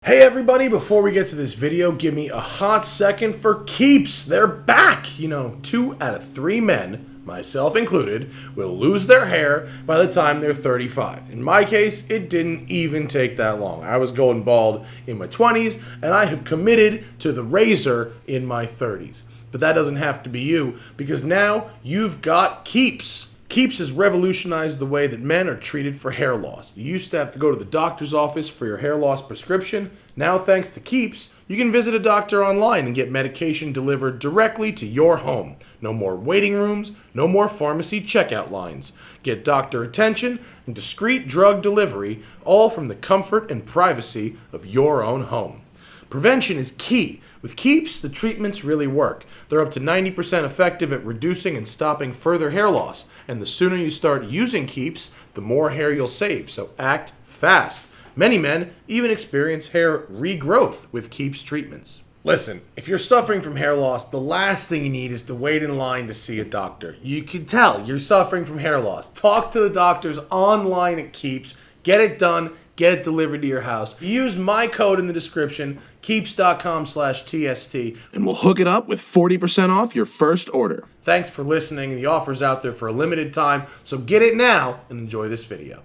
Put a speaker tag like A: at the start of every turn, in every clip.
A: Hey everybody, before we get to this video, give me a hot second for Keeps. They're back! You know, 2 out of 3 men, myself included, will lose their hair by the time they're 35. In my case, it didn't even take that long. I was going bald in my 20s, and I have committed to the razor in my 30s. But that doesn't have to be you, because now you've got Keeps. Keeps has revolutionized the way that men are treated for hair loss. You used to have to go to the doctor's office for your hair loss prescription. Now, thanks to Keeps, you can visit a doctor online and get medication delivered directly to your home. No more waiting rooms, no more pharmacy checkout lines. Get doctor attention and discreet drug delivery, all from the comfort and privacy of your own home. Prevention is key. With Keeps, the treatments really work. They're up to 90% effective at reducing and stopping further hair loss. And the sooner you start using Keeps, the more hair you'll save. So act fast. Many men even experience hair regrowth with Keeps treatments. Listen, if you're suffering from hair loss, the last thing you need is to wait in line to see a doctor. You can tell you're suffering from hair loss. Talk to the doctors online at Keeps. Get it done. Get it delivered to your house. Use my code in the description, keeps.com/TST, and we'll hook it up with 40% off your first order. Thanks for listening. The offer's out there for a limited time, so get it now and enjoy this video.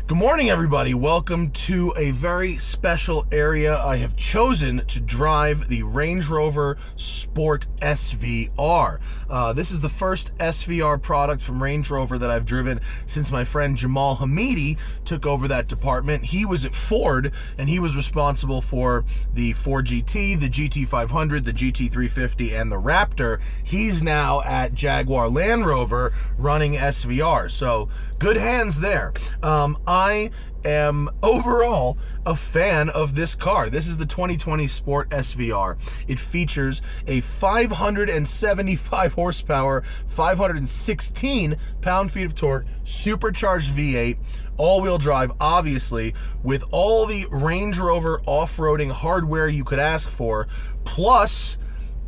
A: Good morning, everybody. Welcome to a very special area. I have chosen to drive the Range Rover Sport SVR. This is the first SVR product from Range Rover that I've driven since my friend Jamal Hamidi took over that department. He was at Ford, and he was responsible for the Ford GT, the GT500, the GT350, and the Raptor. He's now at Jaguar Land Rover running SVR, so good hands there. I am overall a fan of this car. This is the 2020 Sport SVR. It features a 575 horsepower, 516 pound-feet of torque, supercharged V8, all-wheel drive, obviously, with all the Range Rover off-roading hardware you could ask for, plus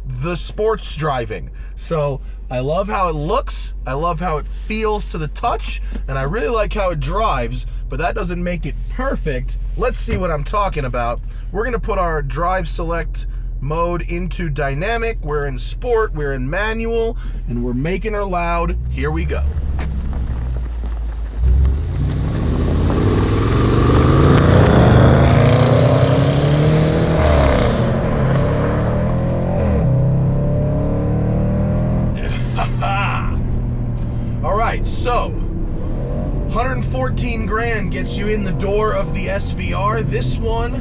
A: the sports driving. So I love how it looks, I love how it feels to the touch, and I really like how it drives, but that doesn't make it perfect. Let's see what I'm talking about. We're gonna put our drive select mode into dynamic, we're in sport, we're in manual, and we're making her loud. Here we go. So, 114 grand gets you in the door of the SVR. This one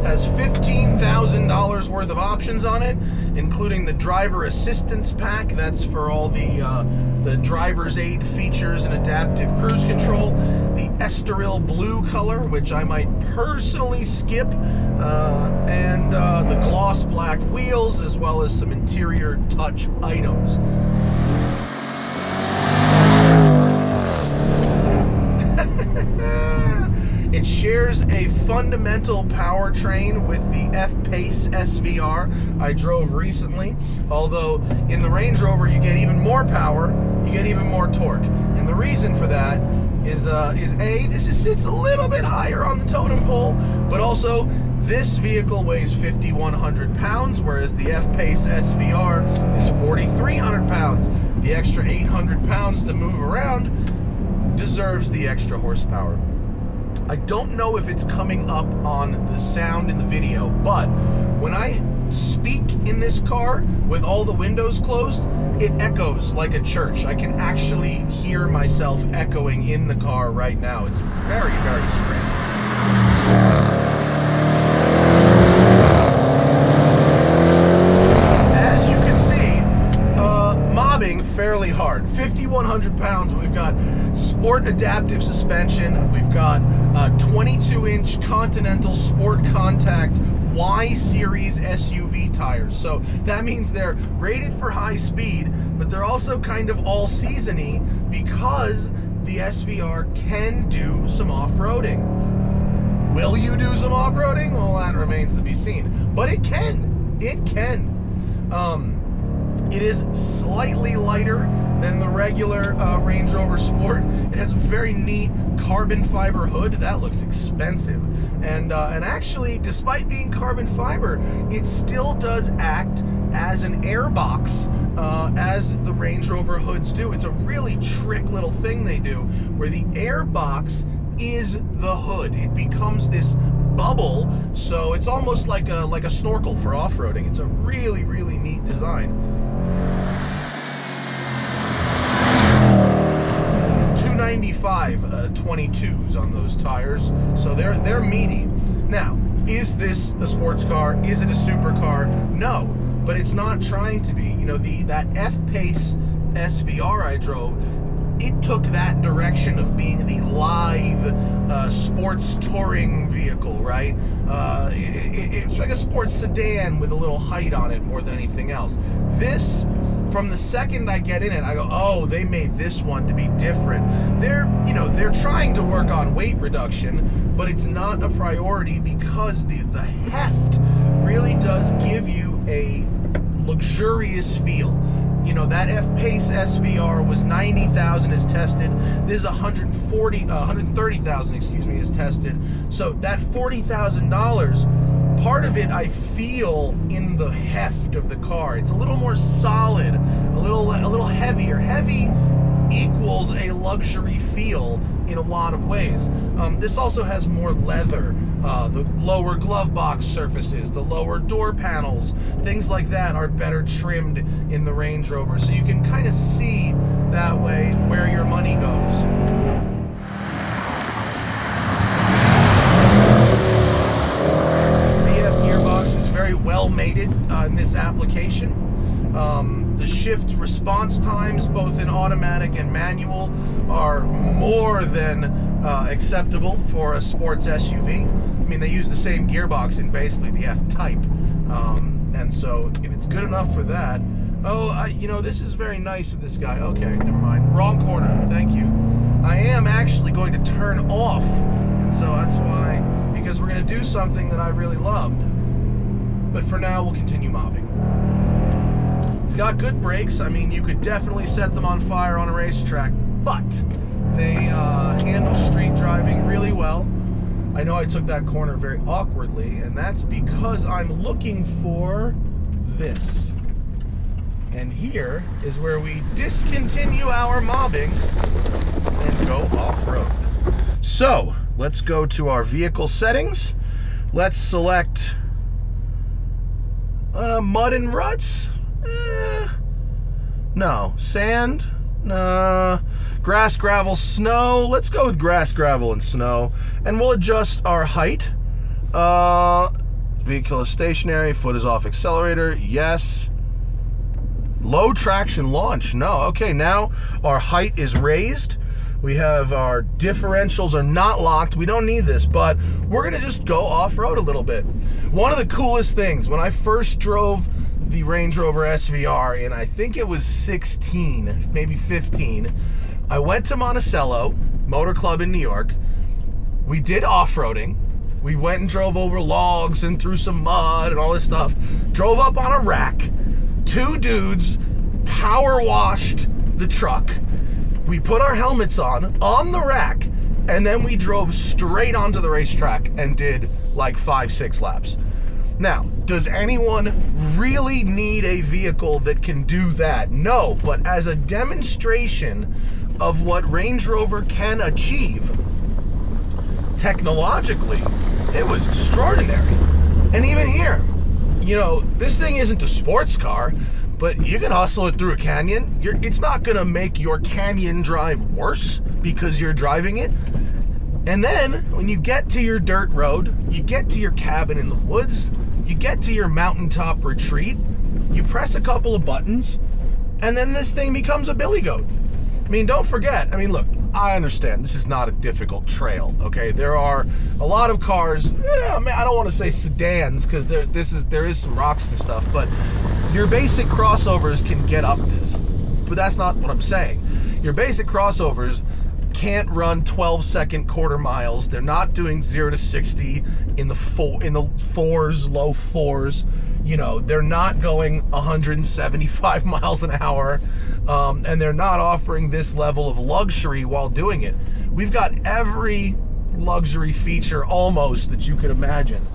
A: has $15,000 worth of options on it, including the driver assistance pack. That's for all the driver's aid features and adaptive cruise control. The Estoril blue color, which I might personally skip, and the gloss black wheels, as well as some interior touch items. It shares a fundamental powertrain with the F-Pace SVR I drove recently, although in the Range Rover you get even more power, you get even more torque. And the reason for that is this sits a little bit higher on the totem pole, but also this vehicle weighs 5,100 pounds, whereas the F-Pace SVR is 4,300 pounds. The extra 800 pounds to move around deserves the extra horsepower. I don't know if it's coming up on the sound in the video, but when I speak in this car with all the windows closed, it echoes like a church. I can actually hear myself echoing in the car right now. It's very, very strange. As you can see, mobbing fairly hard. 5,100 pounds. We've got sport adaptive suspension. We've got 22-inch Continental Sport Contact Y-Series SUV tires. So that means they're rated for high speed, but they're also kind of all-season-y because the SVR can do some off-roading. Will you do some off-roading? Well, that remains to be seen. But it can. It can. It is slightly lighter than the regular Range Rover Sport. It has a very neat carbon fiber hood. That looks expensive. And actually, despite being carbon fiber, it still does act as an airbox, as the Range Rover hoods do. It's a really trick little thing they do, where the airbox is the hood. It becomes this bubble, so it's almost like a snorkel for off-roading. It's a really, really neat design. 295 22s on those tires, so they're meaty. Now, is this a sports car? Is it a supercar? No, but it's not trying to be. You know, that F-Pace SVR I drove, it took that direction of being the live sports touring vehicle, right? It's like a sports sedan with a little height on it more than anything else. This, from the second I get in it, I go, oh, they made this one to be different. They're trying to work on weight reduction, but it's not a priority because the heft really does give you a luxurious feel. You know, that F-Pace SVR was 90,000 as tested. This is 130,000, excuse me, as tested. So that $40,000, part of it I feel in the heft of the car. It's a little more solid, a little heavier. Heavy equals a luxury feel in a lot of ways. This also has more leather. The lower glove box surfaces, the lower door panels, things like that are better trimmed in the Range Rover. So you can kind of see that way where your money goes. ZF gearbox is very well mated in this application. The shift response times, both in automatic and manual, are more than acceptable for a sports SUV. I mean, they use the same gearbox in basically the F-Type. And so if it's good enough for that... Oh, this is very nice of this guy. Okay, never mind. Wrong corner. Thank you. I am actually going to turn off. And so that's why, because we're going to do something that I really loved. But for now, we'll continue mobbing. It's got good brakes. I mean, you could definitely set them on fire on a racetrack, but they handle street driving really well. I know I took that corner very awkwardly, and that's because I'm looking for this. And here is where we discontinue our mobbing and go off-road. So, let's go to our vehicle settings. Let's select mud and ruts. No. Sand? Grass, gravel, snow. Let's go with grass, gravel, and snow. And we'll adjust our height. Vehicle is stationary. Foot is off accelerator. Yes. Low traction launch. No. Okay, now our height is raised. We have our differentials are not locked. We don't need this, but we're going to just go off-road a little bit. One of the coolest things, when I first drove the Range Rover SVR, and I think it was 16, maybe 15. I went to Monticello Motor Club in New York. We did off-roading. We went and drove over logs and through some mud and all this stuff. Drove up on a rack. Two dudes power washed the truck. We put our helmets on the rack, and then we drove straight onto the racetrack and did like 5-6 laps. Now, does anyone really need a vehicle that can do that? No, but as a demonstration of what Range Rover can achieve, technologically, it was extraordinary. And even here, this thing isn't a sports car, but you can hustle it through a canyon. It's not going to make your canyon drive worse because you're driving it. And then, when you get to your dirt road, you get to your cabin in the woods, you get to your mountaintop retreat, you press a couple of buttons, and then this thing becomes a billy goat. I mean, don't forget, look, I understand this is not a difficult trail, okay? There are a lot of cars, I don't want to say sedans, because there is some rocks and stuff, but your basic crossovers can get up this. But that's not what I'm saying. Your basic crossovers can't run 12-second quarter miles. They're not doing 0 to 60 in the fours, low fours. They're not going 175 miles an hour. and they're not offering this level of luxury while doing it. We've got every luxury feature almost that you could imagine.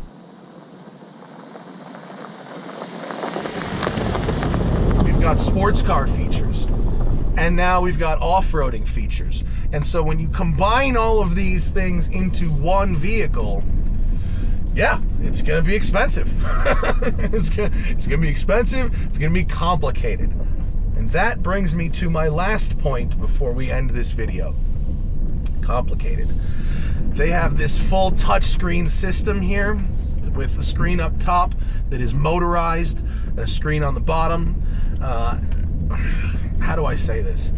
A: We've got sports car features, and now we've got off-roading features. And so when you combine all of these things into one vehicle, yeah, it's gonna be expensive. It's gonna be expensive, it's gonna be complicated. And that brings me to my last point before we end this video. Complicated. They have this full touchscreen system here with a screen up top that is motorized and a screen on the bottom. How do I say this?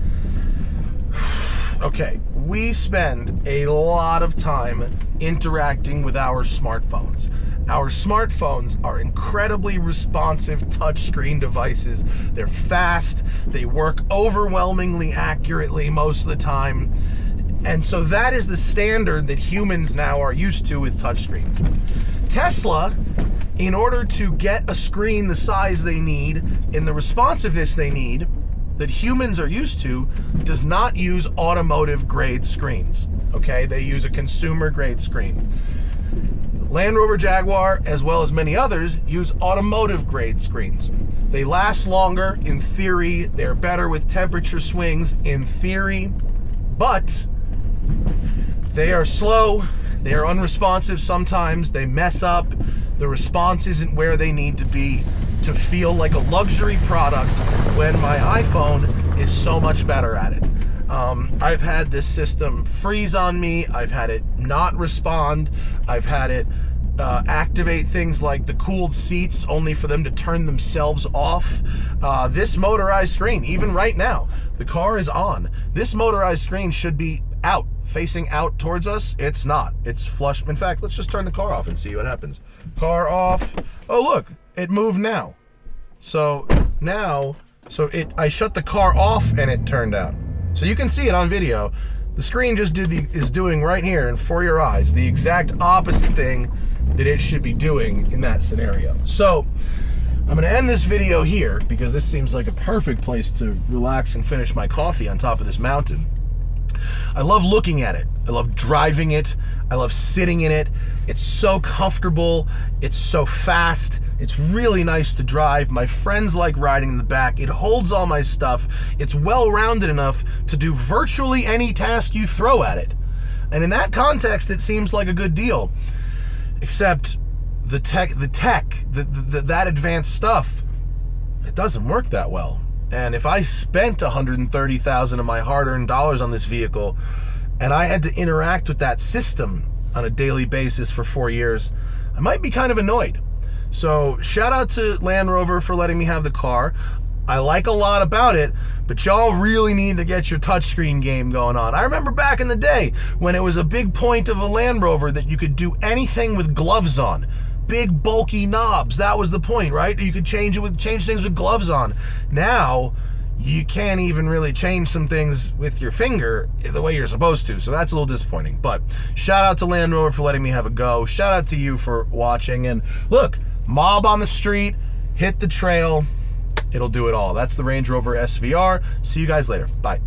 A: Okay, we spend a lot of time interacting with our smartphones. Our smartphones are incredibly responsive touchscreen devices. They're fast, they work overwhelmingly accurately most of the time. And so that is the standard that humans now are used to with touchscreens. Tesla, in order to get a screen the size they need and the responsiveness they need that humans are used to, does not use automotive grade screens. Okay, they use a consumer grade screen. Land Rover Jaguar, as well as many others, use automotive grade screens. They last longer in theory, they're better with temperature swings in theory, but they are slow, they are unresponsive sometimes, they mess up, the response isn't where they need to be to feel like a luxury product when my iPhone is so much better at it. I've had this system freeze on me, I've had it not respond, I've had it activate things like the cooled seats only for them to turn themselves off. This motorized screen, even right now, the car is on. This motorized screen should be out, facing out towards us. It's not. It's flush. In fact, let's just turn the car off and see what happens. Car off. Oh, look, it moved now. So now, I shut the car off and it turned out. So you can see it on video. The screen just is doing right here and for your eyes the exact opposite thing that it should be doing in that scenario. So I'm going to end this video here because this seems like a perfect place to relax and finish my coffee on top of this mountain. I love looking at it. I love driving it. I love sitting in it. It's so comfortable. It's so fast. It's really nice to drive. My friends like riding in the back. It holds all my stuff. It's well-rounded enough to do virtually any task you throw at it. And in that context, it seems like a good deal. Except that advanced stuff, it doesn't work that well. And if I spent $130,000 of my hard-earned dollars on this vehicle and I had to interact with that system on a daily basis for 4 years, I might be kind of annoyed. So shout out to Land Rover for letting me have the car. I like a lot about it, but y'all really need to get your touchscreen game going on. I remember back in the day when it was a big point of a Land Rover that you could do anything with gloves on. Big bulky knobs, that was the point, right? You could change things with gloves on. Now you can't even really change some things with your finger the way you're supposed to, so that's a little disappointing. But shout out to Land Rover for letting me have a go. Shout out to you for watching. And look, mob on the street, hit the trail, it'll do it all. That's the Range Rover SVR. See you guys later. Bye.